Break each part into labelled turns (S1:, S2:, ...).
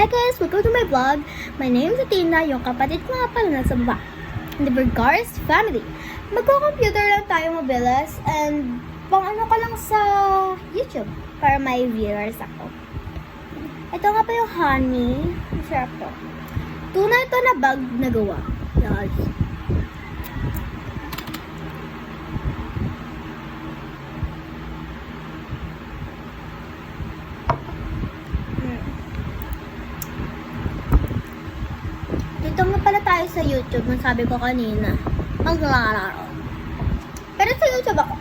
S1: Hi guys! Welcome to my vlog. My name is Athena, yung kapatid ko nga pala nasa baba. The Vergara's family. Magko-computer lang tayo mabilis and pang ano ka lang sa YouTube para may viewers ako. Ito nga pa yung honey. Masarap to. Tuna ito na bag na gawa. Yes. Dito nga pala tayo sa YouTube, ang sabi ko kanina. Maglalaro. Pero sa YouTube ako.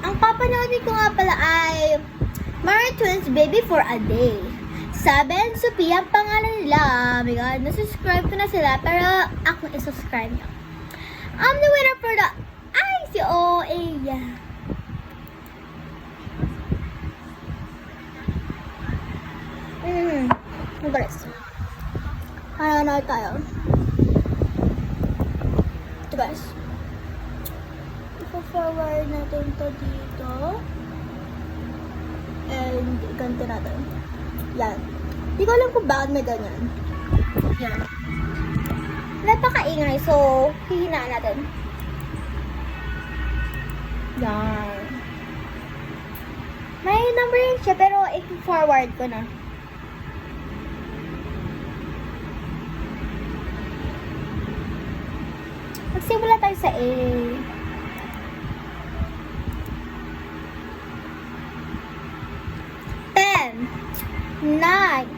S1: Ang papanoodin ko nga pala ay Mario Twins Baby for a Day. Sabi and Sophia ang pangalan nila. Oh my god, nasubscribe ko na sila. Pero ako isubscribe nyo. I'm the winner for the... Ay, si OA. Guys. Ano tayo? Ito guys. Ipa-forward natin to dito. And ganito natin. Yan. Hindi ko alam kung bakit may ganyan. Yan. Napakaingay. So, hihinaan natin. Yan. May number yun siya pero i-forward ko na. Magsimula tayo sa A. 9,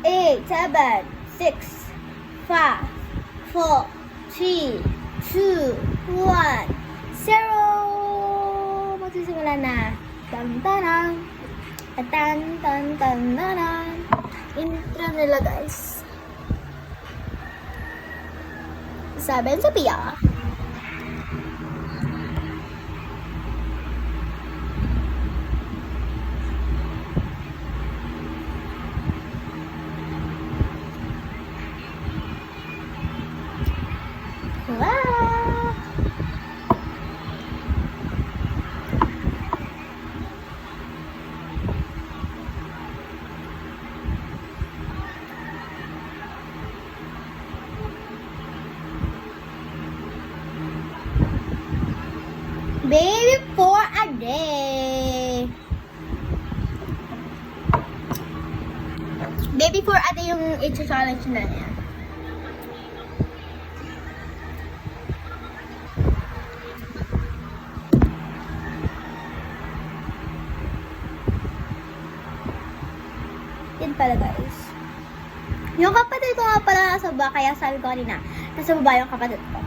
S1: 8, 7, 6, 5, 4, 3, 2, 1, 0. Magsisimula na. Tan-tanan. Tan-tan-tan-tanan. Intro nila guys. Sabi sa Pia. Baby for a Day. Baby for a Day yung i-challenge na yan. Yan pala guys. Yung kapatid ko nga pala nasa baba, kaya sabi ko kanina, nasa baba yung kapatid ko.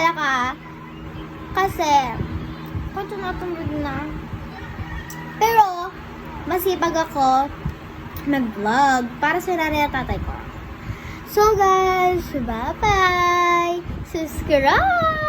S1: maniwala ka. Kasi, kung tumatungod na. Pero, masipag ako mag-vlog para sa nanay at tatay ko. So guys, bye-bye! Subscribe!